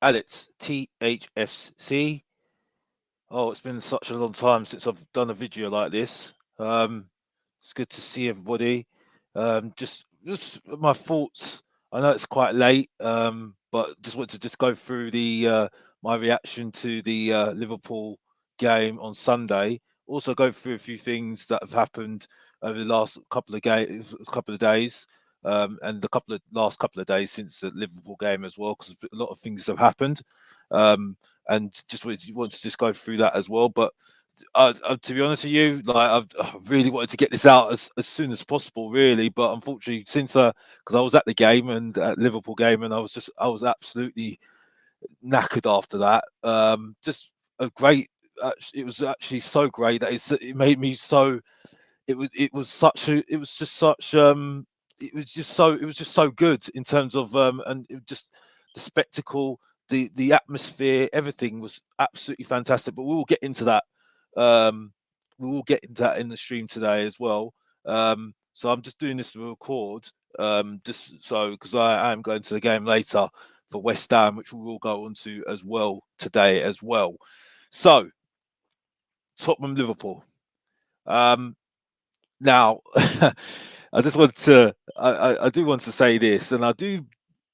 Alex THFC. Oh, it's been such a long time since I've done a video like this. It's good to see everybody. Just my thoughts. I know it's quite late, but just want to just go through the my reaction to the Liverpool game on Sunday. Also go through a few things that have happened over the last couple of days, and the last couple of days since the Liverpool game as well, because a lot of things have happened. Um, and just want to just go through that as well. But to be honest with you, like I really wanted to get this out as soon as possible, really. But unfortunately, since because I was at the game and at Liverpool game, and I was absolutely knackered after that. Just a great. It was actually so great that it made me so. It was such a. It was just such. It was just so good in terms of and just the spectacle, the atmosphere, everything was absolutely fantastic. But we will get into that. Um, we will get into that in the stream today as well. So I'm just doing this to record, just so because I am going to the game later for West Ham, which we will go on to as well today as well. So Tottenham Liverpool. Um, Now, I just want to, I do want to say this, and I do.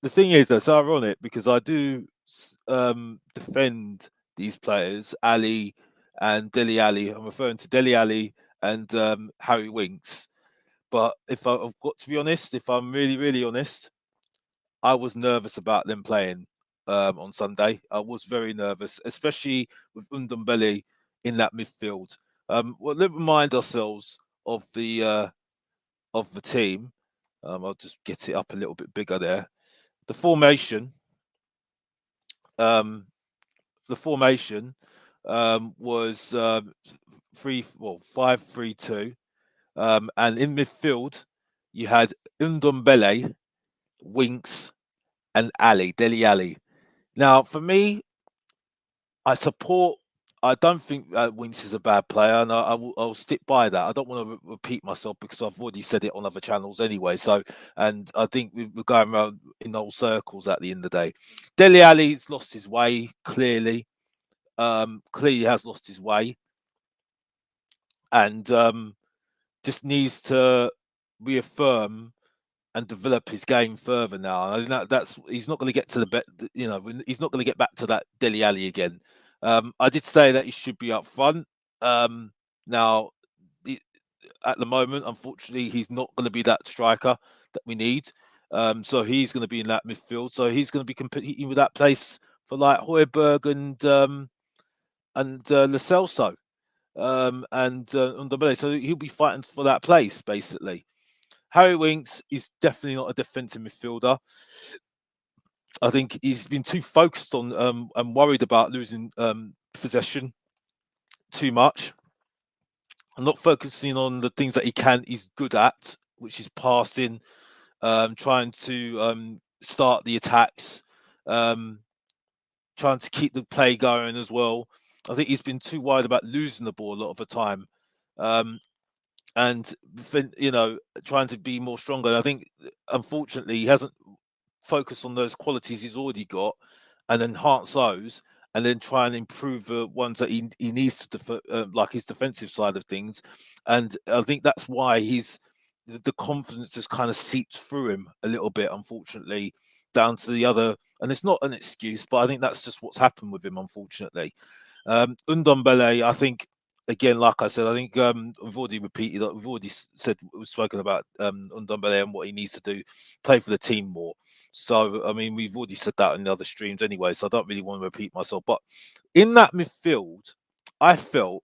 The thing is, that's ironic because I do defend these players, Ali and Deli Ali. I'm referring to Deli Ali and Harry Winks. But if I've got to be honest, if I'm really, really honest, I was nervous about them playing on Sunday. I was very nervous, especially with Undumbele in that midfield. Well, let's remind ourselves of the team. I'll just get it up a little bit bigger there. The formation, um, the formation was 5-3-2, and in midfield you had Ndombele, Winks, and Ali Deli Ali. Now, for me, I support. I don't think Winks is a bad player, and I'll stick by that. I don't want to repeat myself because I've already said it on other channels anyway. So, and I think we're going around in old circles at the end of the day. Dele Alli's lost his way clearly. Clearly has lost his way, and just needs to reaffirm and develop his game further now. I think that's he's not going to get to he's not going to get back to that Deli Ali again. I did say that he should be up front. Now, the, at the moment, unfortunately, he's not going to be that striker that we need. So he's going to be in that midfield. So he's going to be competing with that place for like Hoiberg and Lo Celso and Ndombele. So he'll be fighting for that place basically. Harry Winks is definitely not a defensive midfielder. I think he's been too focused on and worried about losing possession too much. I'm not focusing on the things that he's good at, which is passing, trying to start the attacks, um, trying to keep the play going as well. I think he's been too worried about losing the ball a lot of the time. Um, and trying to be more stronger. And I think, unfortunately, he hasn't focused on those qualities he's already got and enhance those, and then try and improve the ones that he needs to like his defensive side of things. And I think that's why the confidence just kind of seeps through him a little bit, unfortunately, down to the other. And it's not an excuse, but I think that's just what's happened with him, unfortunately. Undombele, I think, again, like I said, I think we've already repeated, we've already said, we've spoken about Ndombele and what he needs to do, play for the team more. So, I mean, we've already said that in the other streams anyway, so I don't really want to repeat myself. But in that midfield, I felt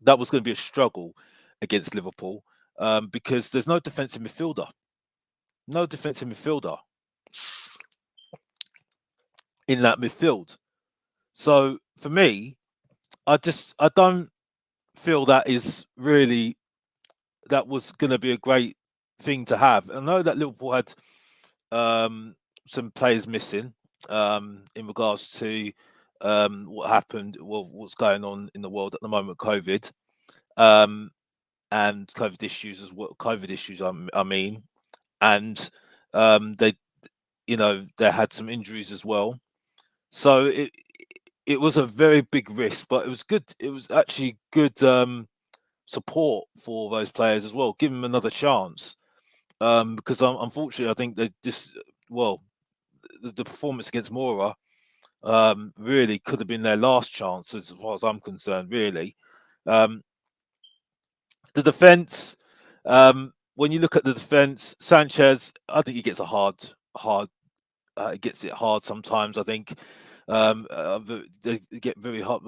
that was going to be a struggle against Liverpool because there's no defensive midfielder. No defensive midfielder in that midfield. So, for me, I don't feel that was going to be a great thing to have. I know that Liverpool had some players missing in regards to what happened, well, what's going on in the world at the moment, COVID, and COVID issues as well. COVID issues, I mean, and they, they had some injuries as well. So it was a very big risk, but it was good. It was actually good support for those players as well. Give them another chance, because unfortunately, I think they just well the performance against Mora really could have been their last chance, as far as I'm concerned. Really, um, the defense. When you look at the defense, Sanchez, I think he gets a hard gets it hard sometimes. I think they get very hard.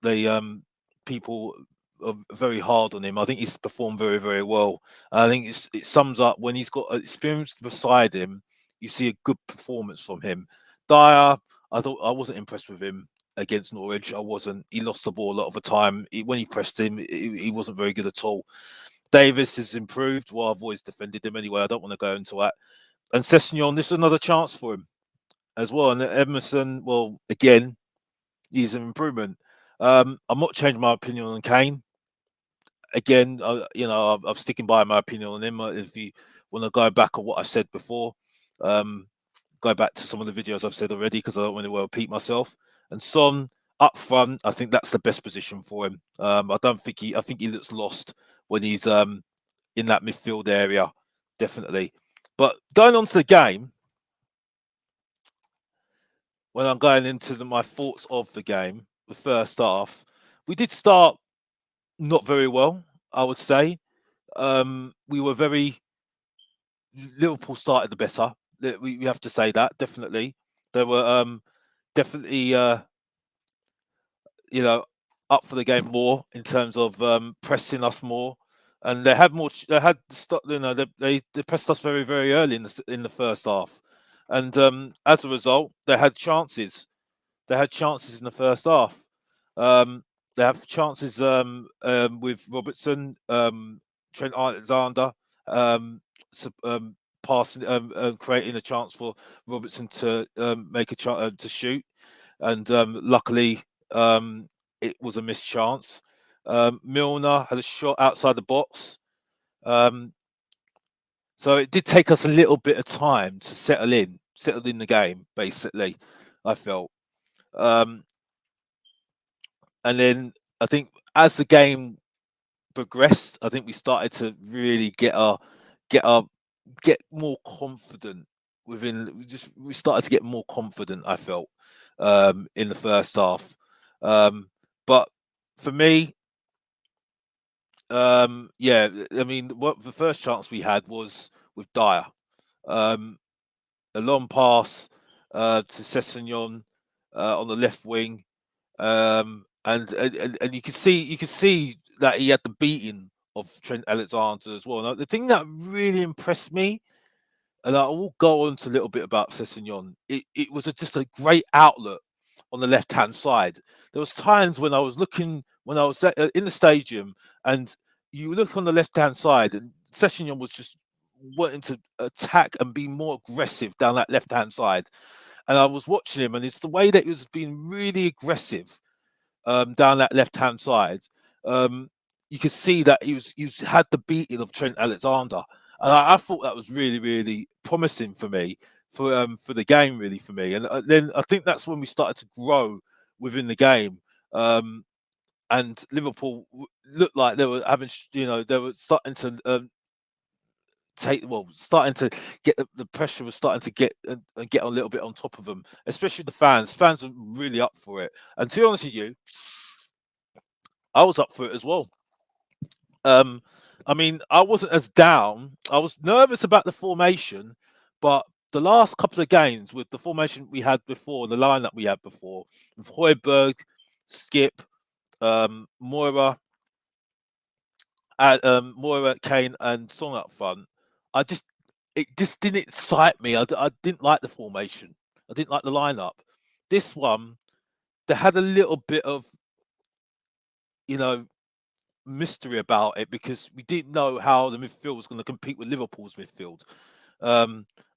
They people are very hard on him. I think he's performed very very well. I think it sums up when he's got experience beside him. You see a good performance from him. Dyer, I thought I wasn't impressed with him against Norwich. I wasn't. He lost the ball a lot of the time. When he pressed him, he wasn't very good at all. Davis has improved. Well, I've always defended him anyway. I don't want to go into that. And Sessegnon, this is another chance for him as well. And Emerson, well, again, he's an improvement. I'm not changing my opinion on Kane. Again, I'm sticking by my opinion on him. If you want to go back on what I said before, um, go back to some of the videos I've said already because I don't want to repeat myself. And Son up front, I think that's the best position for him. I think he looks lost when he's in that midfield area, definitely. But going on to the game, when I'm going into my thoughts of the game, the first half, we did start not very well, I would say. We were very Liverpool started the better. We have to say that definitely. They were definitely you know up for the game more in terms of pressing us more, and they had more. They had they pressed us very very early in the first half, and as a result, they had chances. They had chances in the first half. Um, they have chances with Robertson, Trent Alexander, um, passing, creating a chance for Robertson to make a to shoot, and luckily it was a missed chance. Milner had a shot outside the box. Um, so it did take us a little bit of time to settle in the game. Basically, I felt. Um, And then I think as the game progressed, I think we started to really get our get more confident within. We started to get more confident. I felt in the first half, but for me, yeah, I mean, what the first chance we had was with Dyer, um, a long pass to Sessegnon on the left wing. And you could see that he had the beating of Trent Alexander as well. Now, the thing that really impressed me, and I will go on to a little bit about Sessegnon, it was just a great outlet on the left hand side. There was times when I was looking when I was in the stadium, and you look on the left hand side, and Sessegnon was just wanting to attack and be more aggressive down that left hand side. And I was watching him, and it's the way that he was being really aggressive down that left hand side, you could see that he had the beating of Trent Alexander, and I thought that was really really promising for the game really for me. And then I think that's when we started to grow within the game. And Liverpool looked like they were having, they were starting to starting to get the pressure was starting to get and get a little bit on top of them, especially the fans. Fans were really up for it. And to be honest with you, I was up for it as well. Um, I mean, I wasn't as down. I was nervous about the formation, but the last couple of games with the formation we had before, the lineup we had before, with Højbjerg, Skip, Moira, Moira, Kane, and Song up front, I just it just didn't excite me. I didn't like the formation. I didn't like the lineup. This one, they had a little bit of you know mystery about it because we didn't know how the midfield was going to compete with Liverpool's midfield. I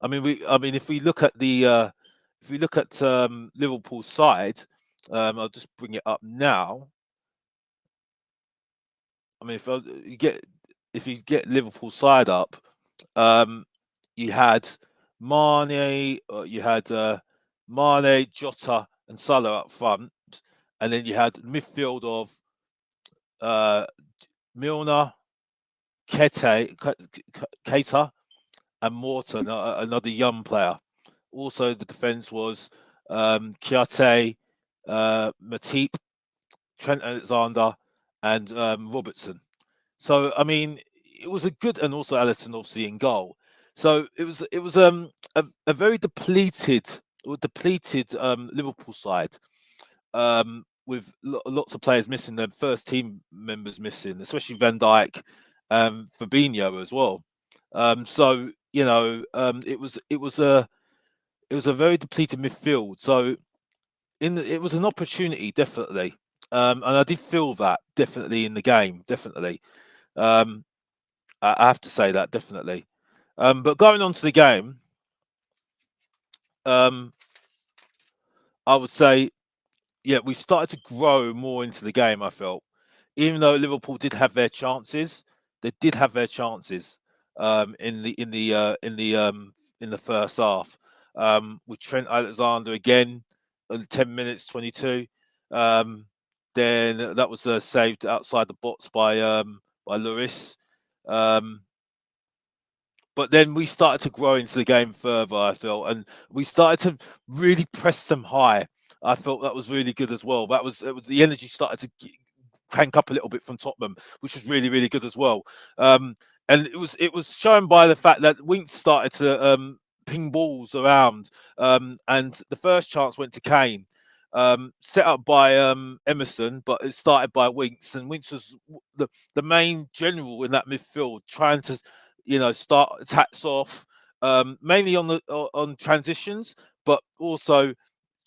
mean, if we look at Liverpool's side, I'll just bring it up now. I mean, if you get Liverpool side up, you had Mane, Jota, and Salah up front, and then you had midfield of uh, Milner, Keita, and Morton, another young player. Also, the defence was Kiate, Matip, Trent Alexander, and Robertson. So I mean, it was a good, and also Allison obviously in goal. So it was a very depleted Liverpool side, with lots of players missing, their first team members missing, especially Van Dijk, Fabinho as well. So you know, it was a very depleted midfield. So it was an opportunity, definitely, and I did feel that definitely in the game, definitely. Um, I have to say that definitely. But going on to the game, um, I would say, yeah, we started to grow more into the game. I felt, even though Liverpool did have their chances, they did have their chances in the first half, with Trent Alexander again, 10 minutes 22. Um, then that was saved outside the box by Lloris. Um, but then we started to grow into the game further, I felt, and we started to really press them high. I felt that was really good as well. It was the energy started to crank up a little bit from Tottenham, which was really, really good as well. Um, and it was shown by the fact that Winks started to ping balls around, and the first chance went to Kane, set up by Emerson, but it started by Winks, and Winks was the main general in that midfield, trying to start attacks off, mainly on transitions, but also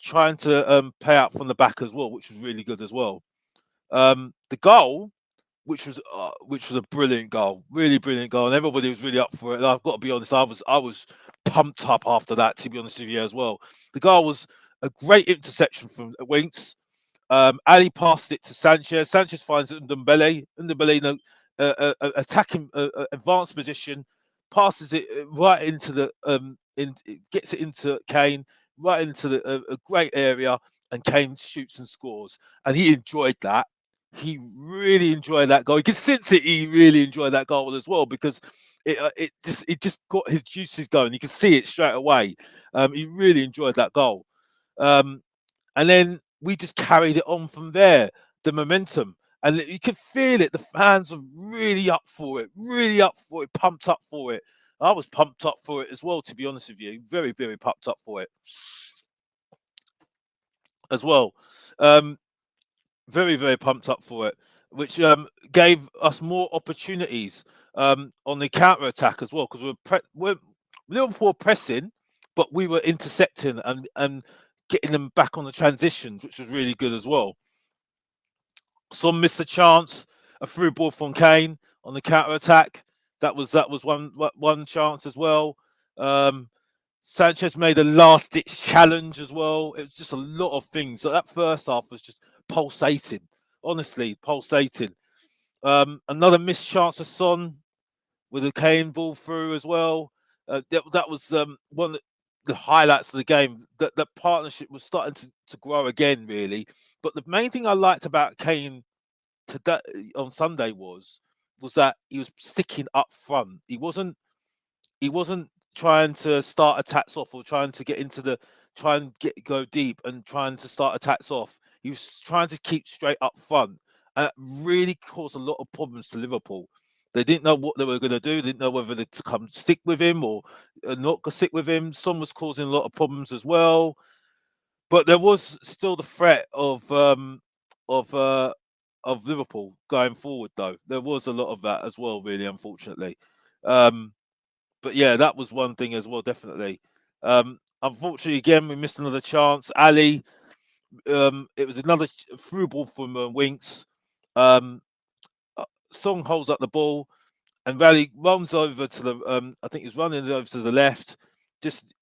trying to pay out from the back as well, which was really good as well. The goal, which was a brilliant goal, really brilliant goal, and everybody was really up for it. And I've got to be honest, I was pumped up after that. To be honest with you as well, the goal was a great interception from Winks. Ali passed it to Sanchez. Sanchez finds Ndombele. Ndombele, attacking, advanced position, passes it right into gets it into Kane, right into a great area, and Kane shoots and scores. And he enjoyed that. He really enjoyed that goal. You can sense it. He really enjoyed that goal as well, because it just got his juices going. You can see it straight away. He really enjoyed that goal. Um, and then we just carried it on from there, the momentum. And you could feel it. The fans were really up for it, pumped up for it. I was pumped up for it as well, to be honest with you. Very, very pumped up for it as well. Um, very, very pumped up for it, which gave us more opportunities on the counter attack as well, because we're Liverpool were pressing, but we were intercepting and getting them back on the transitions, which was really good as well. Some missed a chance, a through ball from Kane on the counter attack. That was one chance as well. Um, Sanchez made a last ditch challenge as well. It was just a lot of things. So that first half was just pulsating, honestly, pulsating. Another missed chance for Son with a Kane ball through as well. That was one of the highlights of the game. That partnership was starting to grow again, really. But the main thing I liked about Kane today on Sunday was that he was sticking up front. He wasn't trying to start attacks off, or trying to get into the try and go deep and trying to start attacks off. He was trying to keep straight up front, and it really caused a lot of problems to Liverpool. They didn't know what they were going to do. They didn't know whether to come stick with him or not go stick with him. Some was causing a lot of problems as well. But there was still the threat of uh, of Liverpool going forward, though. There was a lot of that as well, really, unfortunately. Um, but yeah, that was one thing as well, definitely. Unfortunately, again, we missed another chance. Ali, it was another through ball from Winks. Um, Song holds up the ball, and Rally runs over to the. I think he's running over to the left. Just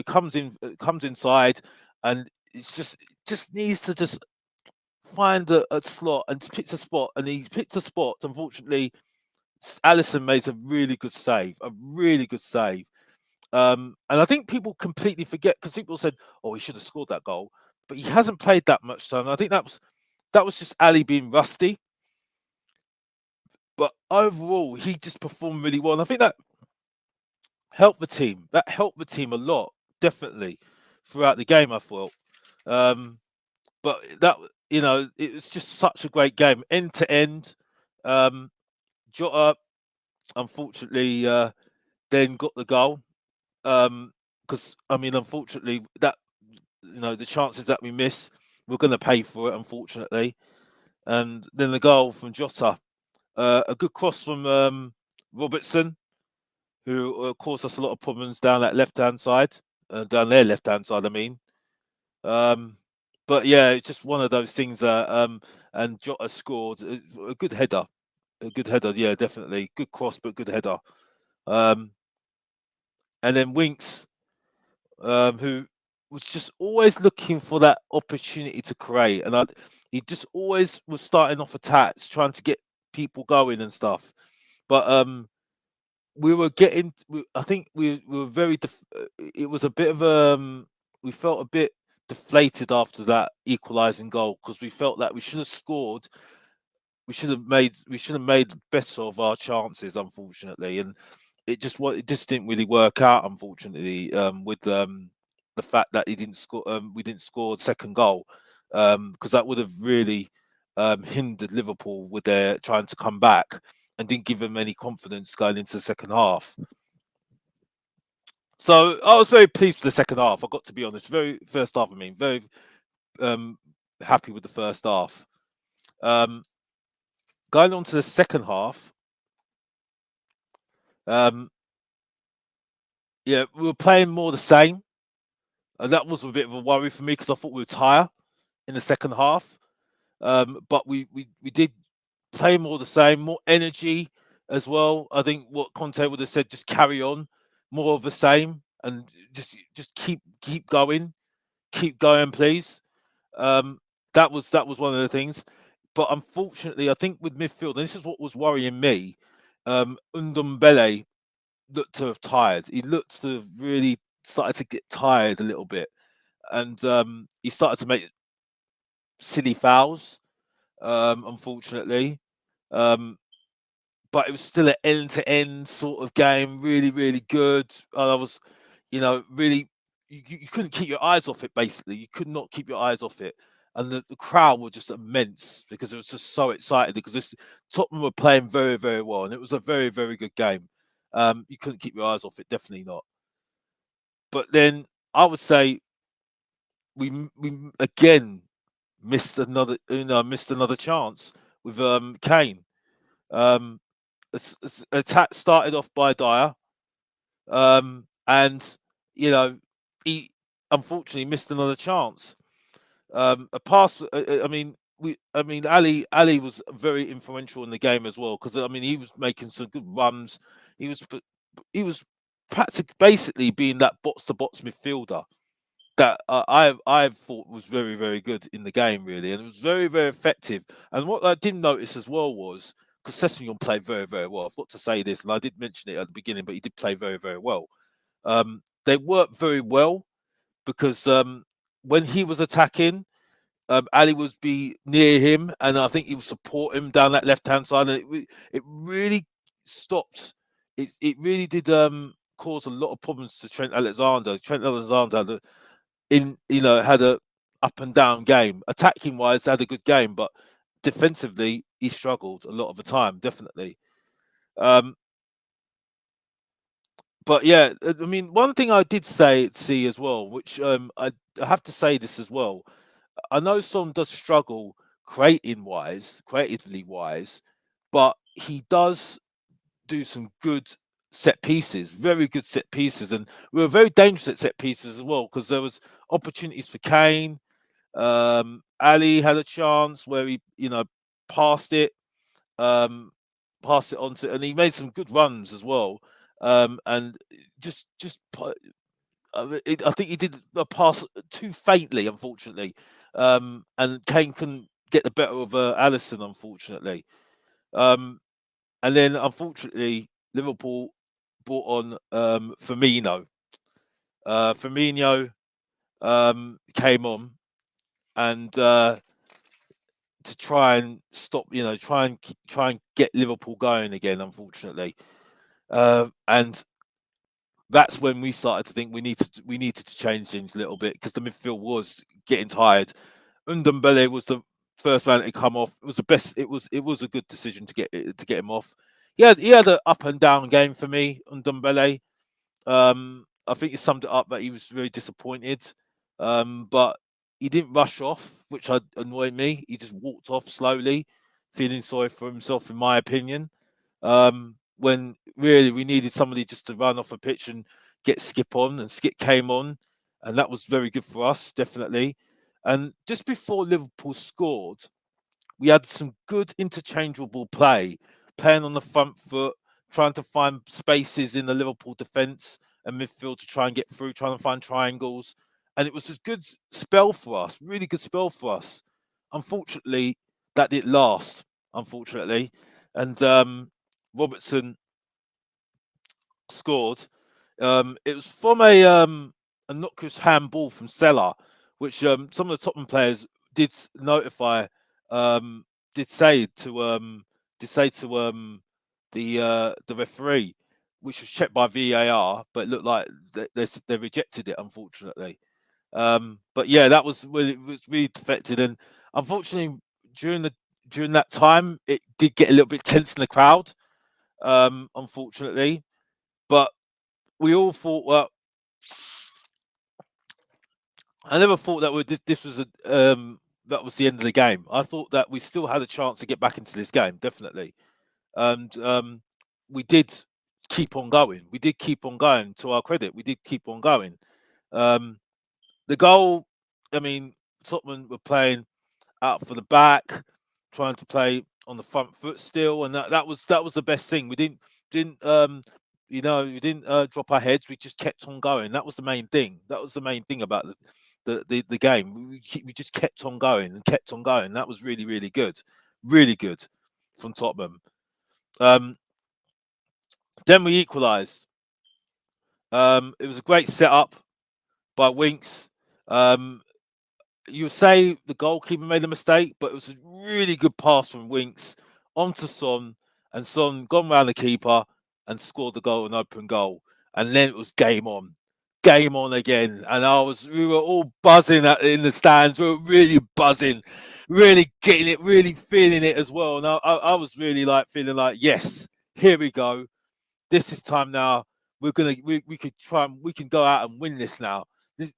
comes inside, and it's just needs to just find a slot and picks a spot, and he picked a spot. Unfortunately, Allison made a really good save, a really good save. And I think people completely forget, because people said, "Oh, he should have scored that goal." but he hasn't played that much time. I think that was just Ali being rusty. But overall, he just performed really well, and I think that helped the team. That helped the team a lot, definitely, throughout the game. I thought, um, but that it was just such a great game, end to end. Jota, unfortunately, then got the goal. Because I mean, unfortunately, that the chances that we miss, we're going to pay for it, unfortunately. And then the goal from Jota, a good cross from Robertson, who caused us a lot of problems down that left-hand side, down their left-hand side, I mean. But yeah, it's just one of those things. And Jota scored a good header, yeah, definitely good cross, but good header. And then Winks, who was just always looking for that opportunity to create, and he just always was starting off attacks, trying to get people going and stuff. But we were getting. I think we were very. It was a bit of we felt a bit deflated after that equalising goal because we felt that we should have scored. We should have made the best of our chances, unfortunately, and it just didn't really work out, unfortunately, with the fact that he didn't score. We didn't score the second goal because that would have really hindered Liverpool with their trying to come back and didn't give them any confidence going into the second half. So I was very pleased with the second half. I got to be honest. Very first half. I mean, very um, happy with the first half. Um, Going on to the second half. Um, yeah, we were playing more the same, and that was a bit of a worry for me because I thought we were tired in the second half. But we did play more the same, more energy as well. I think what Conte would have said, just carry on, more of the same, and just keep going, please. Um, that was one of the things. But unfortunately, I think with midfield, and this is what was worrying me. Ndombele looked to have tired. He looked to have really started to get tired a little bit, and he started to make silly fouls. Unfortunately, um, but it was still an end-to-end sort of game. Really, really good. And I was, really you couldn't keep your eyes off it. Basically, you could not keep your eyes off it. And the crowd were just immense because it was just so excited because Tottenham were playing very, very well, and it was a very, very good game. You couldn't keep your eyes off it, definitely not. But then I would say we again missed another chance with Kane. Um, Attack started off by Dyer, and he unfortunately missed another chance. A pass. Ali was very influential in the game as well because I mean he was making some good runs. He was he was practically basically being that box to box midfielder that I thought was very, very good in the game, really, and it was very, very effective. And what I did notice as well was because Sessegnon played very, very well. I've got to say this, and I did mention it at the beginning, but he did play very, very well. They worked very well because when he was attacking, Ali would be near him, and I think he would support him down that left hand side, and it really stopped. It really did cause a lot of problems to Trent Alexander. Trent Alexander had a up and down game. Attacking wise, had a good game, but defensively he struggled a lot of the time, definitely. Um, but yeah, I mean, one thing I did see as well, which I have to say this as well. I know Son does struggle creatively wise, but he does do some good set pieces, very good set pieces, and we were very dangerous at set pieces as well because there was opportunities for Kane. Ali had a chance where he, passed it, um, passed it on to, and he made some good runs as well. And I think he did a pass too faintly, unfortunately, and Kane couldn't get the better of Allison, unfortunately. Um, and then, unfortunately, Liverpool brought on Firmino. Firmino came on, and to try and stop, try and get Liverpool going again. Unfortunately, and that's when we started to think we needed to change things a little bit because the midfield was getting tired. Ndombele was the first man to come off. It was the best. It was a good decision to get him off. He had an up and down game for me, Ndombele. I think he summed it up that he was very disappointed. But he didn't rush off, which annoyed me. He just walked off slowly, feeling sorry for himself, in my opinion. When really we needed somebody just to run off a pitch and get Skip on, and Skip came on, and that was very good for us, definitely. And just before Liverpool scored, we had some good interchangeable play, playing on the front foot, trying to find spaces in the Liverpool defence and midfield to try and get through, trying to find triangles. And it was a good spell for us, really good spell for us. Unfortunately, that didn't last, unfortunately. And Robertson scored. It was from a knockers handball from Seller, which some of the Tottenham players did notify, um, did say to the referee, which was checked by VAR, but it looked like they rejected it, unfortunately. But yeah, that was really, it was really defected, and unfortunately during the during that time it did get a little bit tense in the crowd. Unfortunately, but we all thought, well, I never thought that this was that was the end of the game. I thought that we still had a chance to get back into this game, definitely, and we did keep on going. We did keep on going. To our credit, we did keep on going. Um, the goal, I mean, Tottenham were playing out for the back, trying to play on the front foot still, and that was the best thing. We didn't drop our heads. We just kept on going. That was the main thing. That was the main thing about the game. We just kept on going and kept on going. That was really, really good from Tottenham. Um, then we equalised. It was a great setup by Winks. Um, you say the goalkeeper made a mistake, but it was a really good pass from Winks onto Son, and Son gone round the keeper and scored the goal, an open goal. And then it was game on again. And we were all buzzing in the stands. We were really buzzing, really getting it, really feeling it as well. And I was really like feeling like, yes, here we go. This is time now. We could try and we can go out and win this now.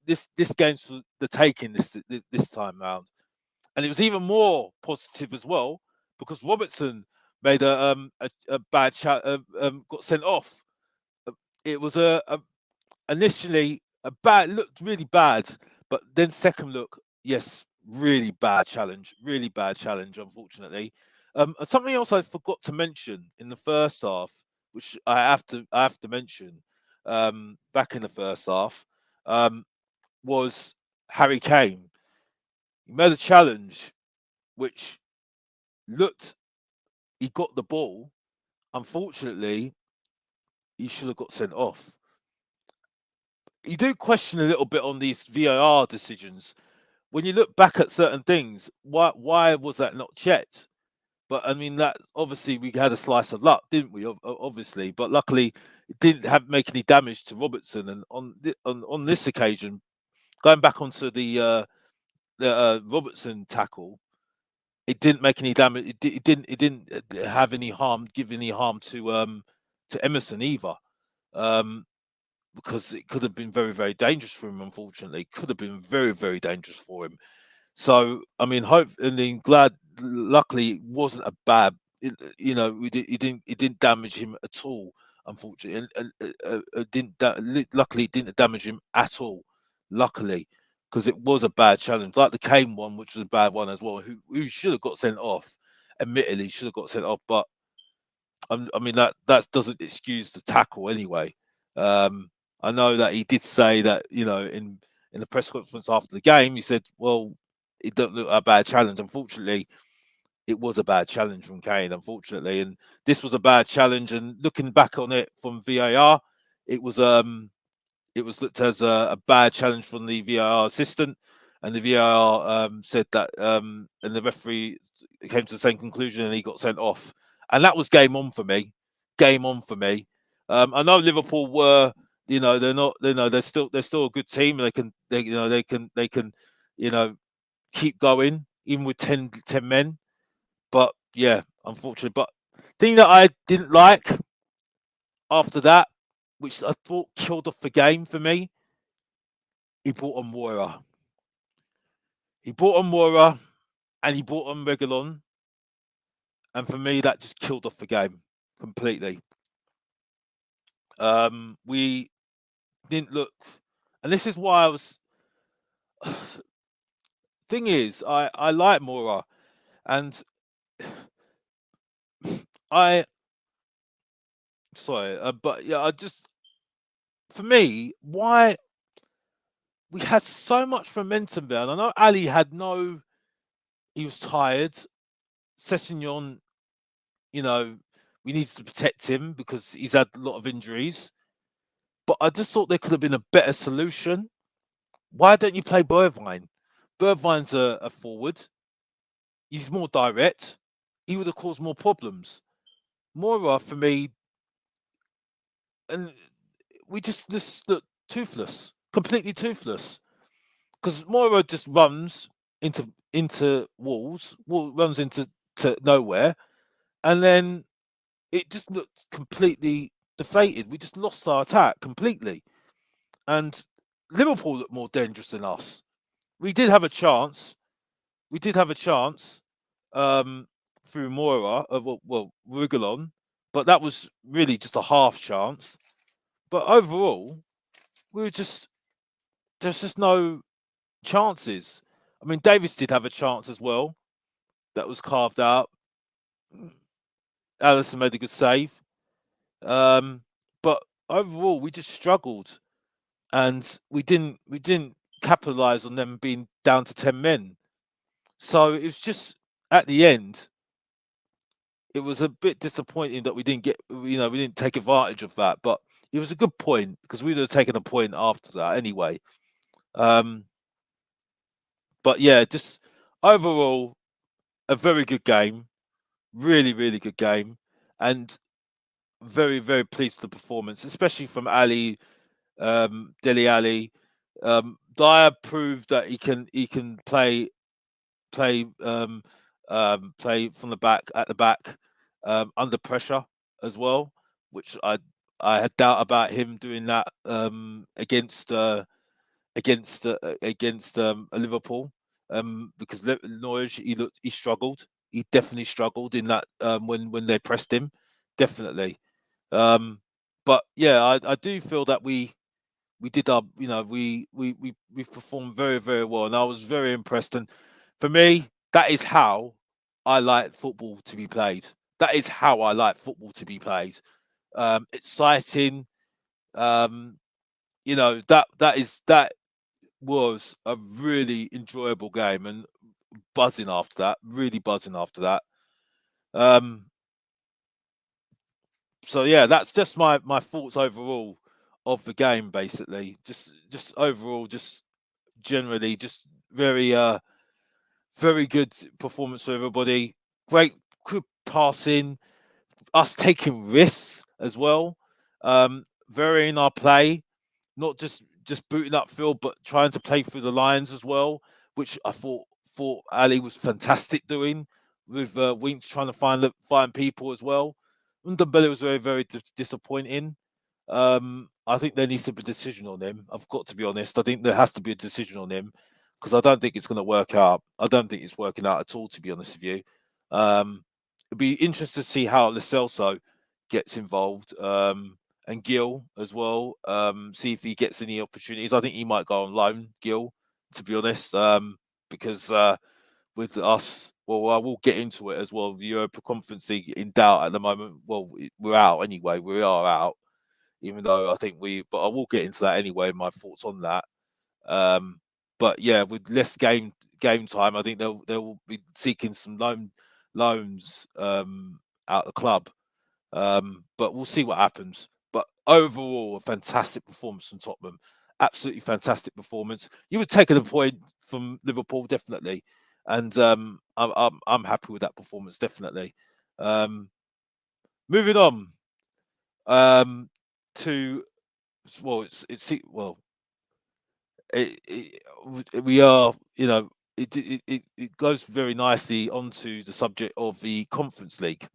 This game's for the taking this time round, and it was even more positive as well because Robertson made a bad shot, got sent off. It was initially a bad, looked really bad, but then second look, yes, really bad challenge, unfortunately. Something else I forgot to mention in the first half, which I have to mention, back in the first half, um, was Harry Kane. He made a challenge which looked, he got the ball. Unfortunately, he should have got sent off. You do question a little bit on these VAR decisions. When you look back at certain things, why was that not checked? But I mean, that obviously we had a slice of luck, didn't we? Obviously, but luckily it didn't make any damage to Robertson. And on this occasion, going back onto the Robertson tackle, it didn't make any damage. It didn't have any harm, give any harm to Emerson either. Um, because it could have been very, very dangerous for him. Unfortunately, could have been very, very dangerous for him. So I mean, glad. Luckily, it wasn't a bad. It didn't damage him at all. Unfortunately, luckily, it didn't damage him at all. Luckily, because it was a bad challenge, like the Kane one, which was a bad one as well. Who should have got sent off? Admittedly, should have got sent off, but I mean that doesn't excuse the tackle anyway. Um, I know that he did say that in the press conference after the game, he said, "Well, it don't look a bad challenge." Unfortunately, it was a bad challenge from Kane. Unfortunately, and this was a bad challenge. And looking back on it from VAR, it was looked as a bad challenge from the VAR assistant, and the VAR said that, and the referee came to the same conclusion, and he got sent off, and that was game on for me. Game on for me. I know Liverpool were, they're not, they're still a good team, and they can, you know, keep going even with 10 men. But yeah, unfortunately. But thing that I didn't like after that, which I thought killed off the game for me, he brought on Moira. He brought on Moira, and he brought on Reguilon, and for me that just killed off the game completely. We didn't look, and this is why I was. Thing is, I like Moira, and I sorry, but yeah, I just, for me, why we had so much momentum there, and I know Ali had no, he was tired. Sessegnon, you know, we needed to protect him because he's had a lot of injuries. But I just thought there could have been a better solution. Why don't you play Bergwijn? Bergwijn's a forward. He's more direct. He would have caused more problems. Moira, for me, and we just look toothless, completely toothless. Because Moira just runs into walls, runs into nowhere, and then it just looked completely deflated. We just lost our attack completely, and Liverpool looked more dangerous than us. We did have a chance. We did have a chance through Moira, Reguilon, but that was really just a half chance. But overall, we were just, there's just no chances. I mean, Davis did have a chance as well. That was carved out. Allison made a good save. But overall, we just struggled, and we didn't capitalize on them being down to 10 men. So it was just, at the end, it was a bit disappointing that we didn't get, we didn't take advantage of that. But it was a good point because we would have taken a point after that anyway. Um, but yeah, just overall, a very good game. Really, really good game, and very, very pleased with the performance, especially from Ali, Dele Ali. Dyer proved that he can play play from the back, at the back, under pressure as well, which I had doubt about him doing that against Liverpool, because Norwich, he struggled. He definitely struggled in that, when they pressed him, definitely. Um, but yeah, I do feel that we did our, we performed very, very well, and I was very impressed. And for me, that is how I like football to be played. That is how I like football to be played. Exciting. Um, that was a really enjoyable game, and buzzing after that. Really buzzing after that. Um, so yeah, that's just my thoughts overall of the game. Basically, just overall, just generally, just very good performance for everybody. Great, good passing, us taking risks as well, varying our play, not just booting upfield, but trying to play through the lines as well, which I thought Ali was fantastic doing, with Winks trying to find people as well. Ndombele was very, very disappointing. I think there needs to be a decision on him. I've got to be honest. I think there has to be a decision on him, because I don't think it's going to work out. I don't think it's working out at all, to be honest with you. It'd be interesting to see how Lo Celso gets involved, and Gil as well. See if he gets any opportunities. I think he might go on loan, Gil, to be honest, because with us, well, I will get into it as well. The Europa Conference League in doubt at the moment. Well, we're out anyway. We are out, even though I think but I will get into that anyway. My thoughts on that. But yeah, with less game time, I think they'll be seeking some loans out the club. But we'll see what happens. But overall, a fantastic performance from Tottenham, absolutely fantastic performance. You would take a point from Liverpool, definitely, and I'm happy with that performance, definitely. Um, moving on um, to we are, it goes very nicely onto the subject of the Conference League.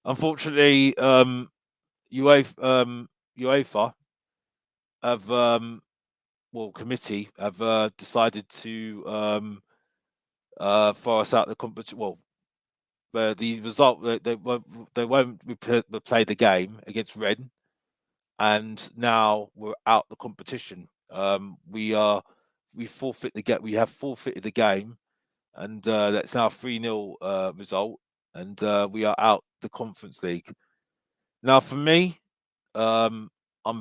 Unfortunately, UEFA have committee have decided to throw us out the competition. Well, the result they won't play the game against Rennes, and now we're out the competition. We forfeit the get. We have forfeited the game, and that's now a 3-0 result, and we are out the Conference League. Now, for me, I'm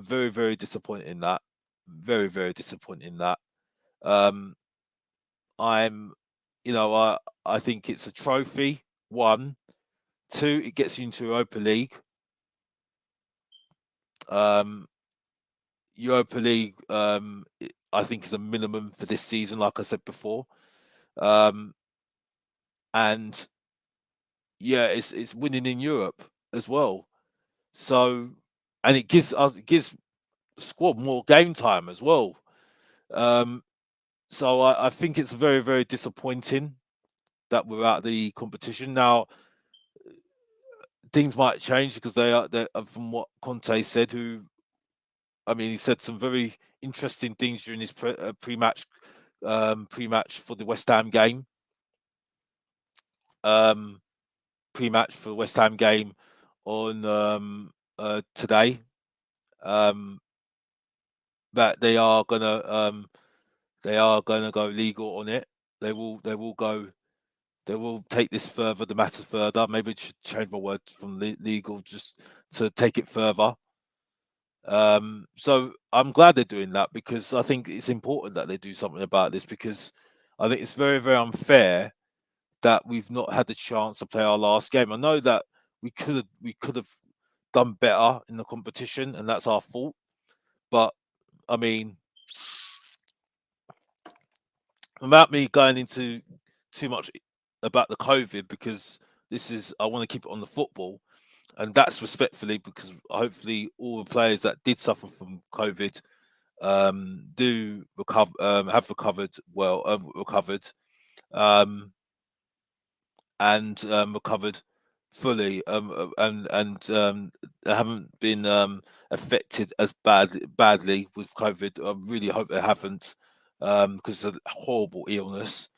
very, very disappointed in that. Very, very disappointed in that. Um, I'm, I think it's a trophy. One, two, it gets you into Europa League. Um, Europa League, I think is a minimum for this season, like I said before. Um, and yeah, it's winning in Europe as well. So, and it gives the squad more game time as well. Um, so I think it's very, very disappointing that we're out of the competition. Now, things might change because they from what Conte said, he said some very interesting things during his pre-match for the West Ham game. Pre-match for the West Ham game on today. Um, that they are gonna go legal on it. They will take this further, the matter further. Maybe I should change my word from legal just to take it further. So I'm glad they're doing that because I think it's important that they do something about this because I think it's very, very unfair that we've not had the chance to play our last game. I know that we could have done better in the competition, and that's our fault. But I mean, without me going into too much about the COVID, because I want to keep it on the football, and that's respectfully because hopefully all the players that did suffer from COVID do recover, have recovered well, um, and recovered fully, they haven't been affected as badly with COVID. I really hope they haven't, because it's a horrible illness,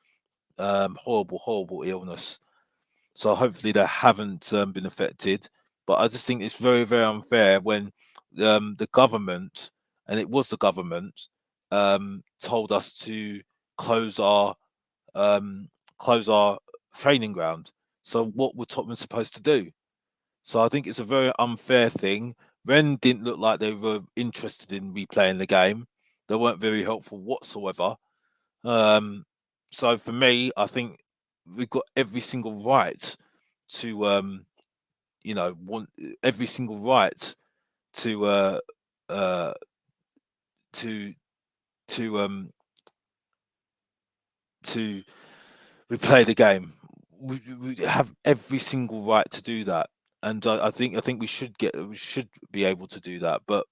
horrible illness. So hopefully they haven't been affected. But I just think it's very, very unfair when the government, and it was the government, told us to close our um, close our training ground. So what were Tottenham supposed to do? So I think it's a very unfair thing. Ren didn't look like they were interested in replaying the game. They weren't very helpful whatsoever. Um, so for me, I think we've got every single right to, want every single right to, uh, to, to, to replay the game. We have every single right to do that, and I think we should be able to do that. But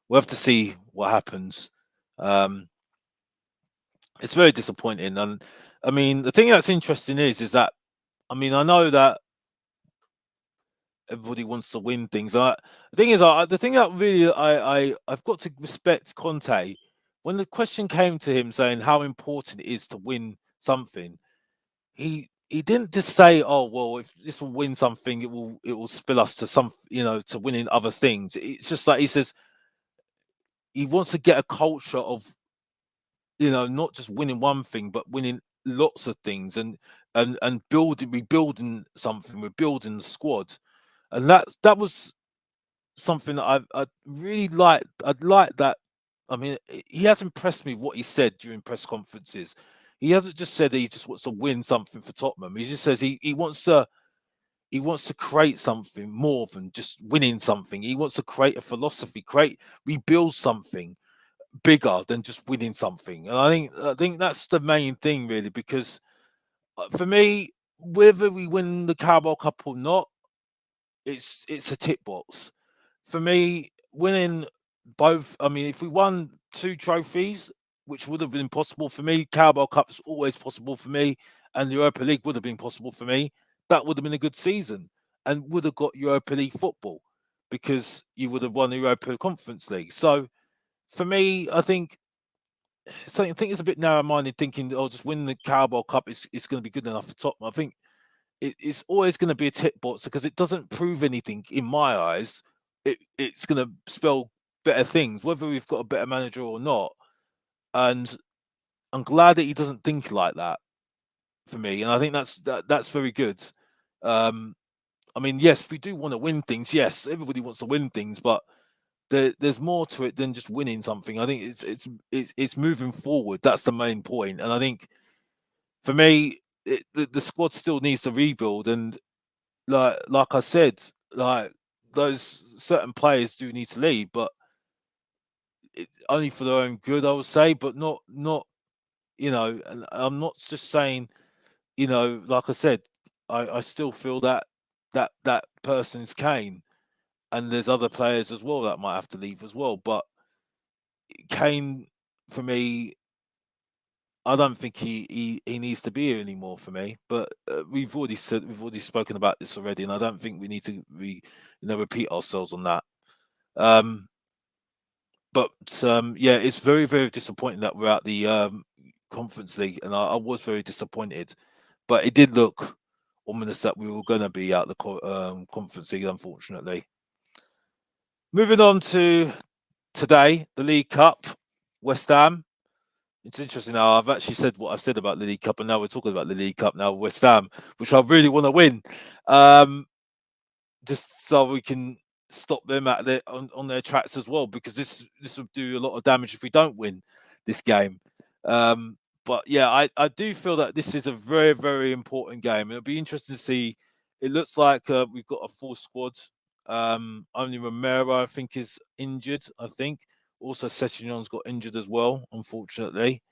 we'll have to see what happens. Um, it's very disappointing, and I mean the thing that's interesting is that I know that everybody wants to win things. The thing is, the thing that really I've got to respect Conte. When the question came to him saying how important it is to win something, he didn't just say, "Oh well, if this will win something, it will spill us to to winning other things." It's just like he says he wants to get a culture of not just winning one thing, but winning lots of things and rebuilding something, rebuilding the squad, and that was something that I really liked. I'd like that. I mean, he has impressed me what he said during press conferences. He hasn't just said he just wants to win something for Tottenham. He just says he wants to. he wants to create something more than just winning something. He wants to create a philosophy, rebuild something bigger than just winning something. And I think that's the main thing really, because for me, whether we win the Carabao Cup or not, it's a tick box. For me, winning both, I mean, if we won two trophies, which would have been possible for me, Carabao Cup is always possible for me, and the Europa League would have been possible for me, that would have been a good season and would have got Europa League football because you would have won the Europa Conference League. So for me, I think it's a bit narrow-minded thinking, oh, just win the Carabao Cup is going to be good enough for Tottenham. I think it's always going to be a tick box because it doesn't prove anything in my eyes. It's going to spell better things, whether we've got a better manager or not. And I'm glad that he doesn't think like that for me, and I think that's very good. Um, I mean, yes, we do want to win things. Yes, everybody wants to win things, but there's more to it than just winning something. I think it's moving forward. That's the main point, and I think for me, the squad still needs to rebuild. And like I said, like those certain players do need to leave, but only for their own good, I would say, but not And I'm not just saying, like I said, I still feel that person's Kane, and there's other players as well that might have to leave as well. But Kane, for me, I don't think he needs to be here anymore for me. But we've already spoken about this already, and I don't think we need to repeat ourselves on that. Um, but yeah, it's very very disappointing that we're at the Conference League, and I was very disappointed. But it did look ominous that we were going to be out the Conference League, unfortunately. Moving on to today, the League Cup, West Ham. It's interesting now. I've actually said what I've said about the League Cup, and now we're talking about the League Cup now, West Ham, which I really want to win, just so we can stop them at on their tracks as well, because this would do a lot of damage if we don't win this game. But yeah, I do feel that this is a very very important game. It'll be interesting to see. It looks like we've got a full squad. Only Romero, I think, is injured. I think also Sessegnon's got injured as well, unfortunately.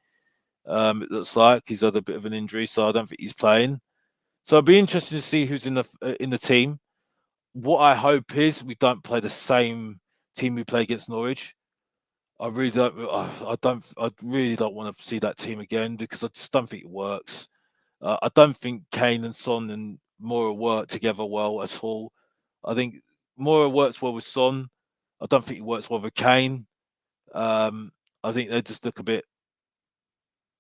It looks like he's had a bit of an injury, so I don't think he's playing. So it'll be interesting to see who's in the team. What I hope is we don't play the same team we play against Norwich. I really don't. I don't. I really don't want to see that team again, because I just don't think it works. I don't think Kane and Son and Moura work together well at all. I think Moura works well with Son. I don't think he works well with Kane. I think they just look a bit.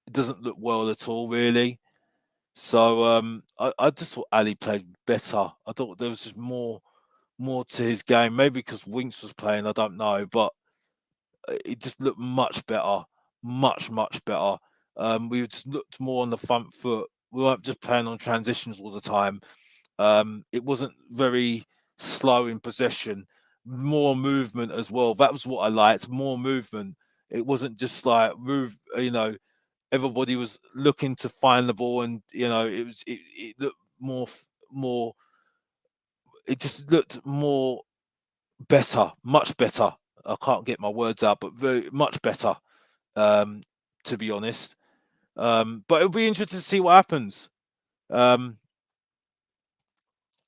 It doesn't look well at all, really. So I just thought Ali played better. I thought there was just more to his game. Maybe because Winks was playing, I don't know, but it just looked much better, much better. We just looked more on the front foot. We weren't just playing on transitions all the time. It wasn't very slow in possession, more movement as well. That was what I liked, more movement. It wasn't just like move, everybody was looking to find the ball, and it looked more it just looked more better, much better. I can't get my words out, but very much better, um, to be honest. But it'll be interesting to see what happens. Um,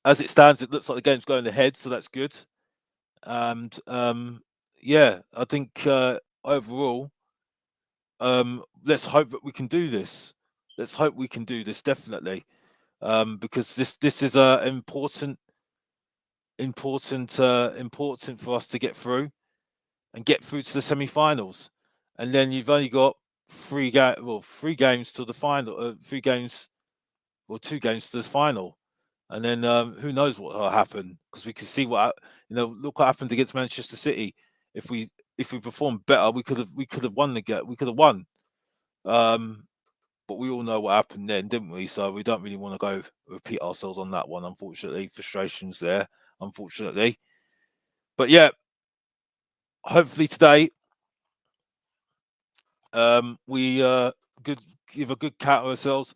as it stands, it looks like the game's going ahead, so that's good. And yeah, I think overall, let's hope that we can do this. Let's hope we can do this, definitely, because this is important for us to get through and get through to the semi-finals. And then you've only got three games to the final, 3 games or 2 games to the final. And then who knows what will happen, because we can see look what happened against Manchester City. If we performed better, we could have won the game. We could have won. But we all know what happened then, didn't we? So we don't really want to go repeat ourselves on that one, unfortunately. Frustrations there, unfortunately. But yeah, hopefully today we give a good count of ourselves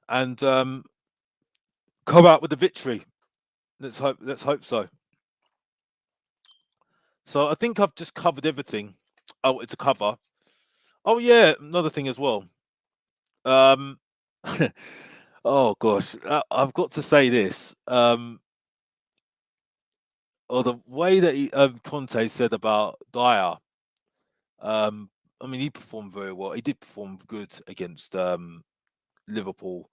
and come out with a victory. Let's hope so. So I think I've just covered everything I wanted to cover. Oh yeah, another thing as well. Um, oh gosh, I've got to say this. Or the way that Conte said about Dyer. Um, I mean, he performed very well. He did perform good against Liverpool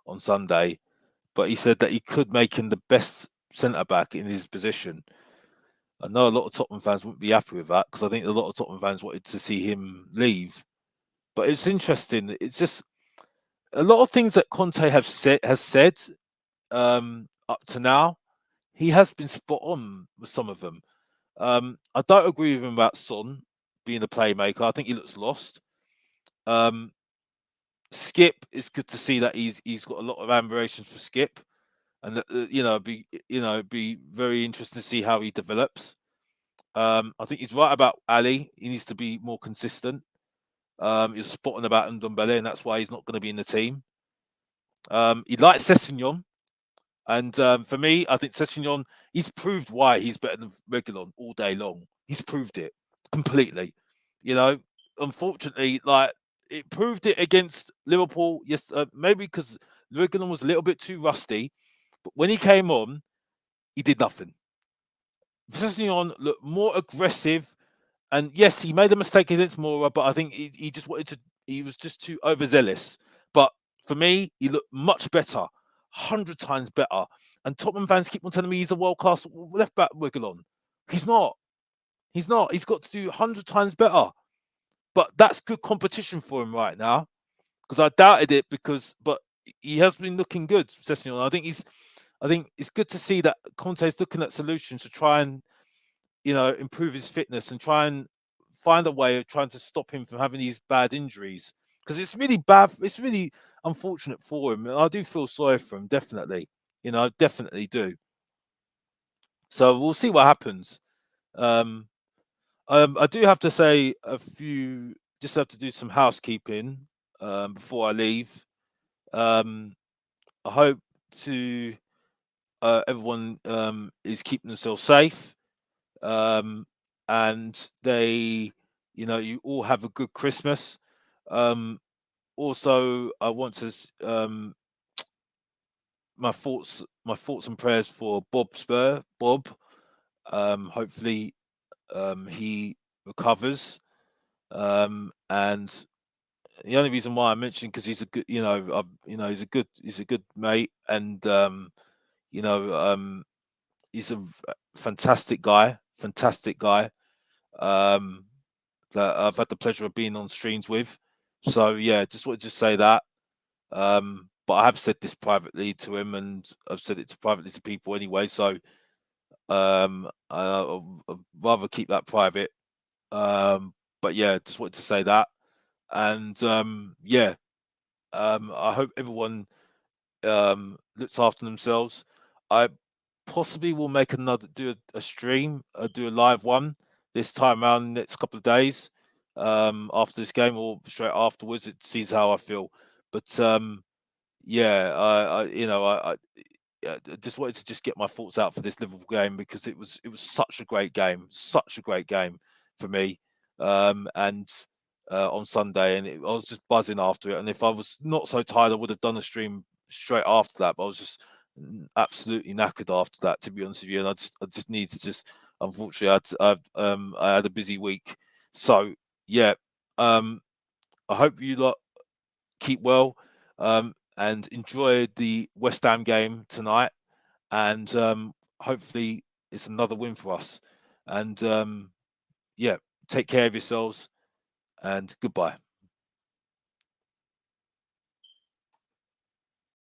on Sunday, but he said that he could make him the best centre back in his position. I know a lot of Tottenham fans wouldn't be happy with that because I think a lot of Tottenham fans wanted to see him leave. But it's interesting. It's just a lot of things that Conte has said up to now. He has been spot on with some of them. I don't agree with him about Son being a playmaker. I think he looks lost. Um, Skip, it's good to see that he's got a lot of admirations for Skip, and be very interesting to see how he develops. I think he's right about Ali. He needs to be more consistent. He's spot on about Ndombele, and that's why he's not going to be in the team. He likes Sessegnon, and for me, I think Sessegnon, he's proved why he's better than Reguilon all day long. He's proved it completely. You know, unfortunately, like it proved it against Liverpool. Yes, maybe because Reguilon was a little bit too rusty, but when he came on, he did nothing. Sessegnon looked more aggressive. And yes, he made a mistake against Mora, but I think he just wanted to. He was just too overzealous. But for me, he looked much better, 100 times better. And Tottenham fans keep on telling me he's a world class left back. Reguilon, he's not. He's not. He's got to do 100 times better. But that's good competition for him right now because I doubted it but he has been looking good. Sessegnon. I think it's good to see that Conte's looking at solutions to try and improve his fitness and try and find a way of trying to stop him from having these bad injuries because it's really bad. It's really unfortunate for him. I do feel sorry for him, definitely. I definitely do. So we'll see what happens. Um, I do have to say just have to do some housekeeping before I leave. Um, I hope to everyone is keeping themselves safe. And you all have a good Christmas. Also, I want to my thoughts and prayers for Bob Spur. Bob, hopefully, he recovers. And the only reason why I mentioned because he's a good, he's a good mate, and you know, um, he's a fantastic guy, fantastic guy. Um, that I've had the pleasure of being on streams with. So yeah, just wanted to say that. But I have said this privately to him, and I've said it privately to people anyway. So I'd rather keep that private. But yeah, just wanted to say that, and I hope everyone looks after themselves. I possibly will make another do a stream, do a live one this time around the next couple of days after this game or straight afterwards. It sees how I feel, but yeah, I just wanted to just get my thoughts out for this Liverpool game because it was such a great game for me, and on Sunday, and I was just buzzing after it. And if I was not so tired, I would have done a stream straight after that. But I was just absolutely knackered after that, to be honest with you. And I just need to just unfortunately I had a busy week, so yeah. I hope you lot keep well and enjoy the West Ham game tonight. And hopefully it's another win for us. And yeah, take care of yourselves and goodbye.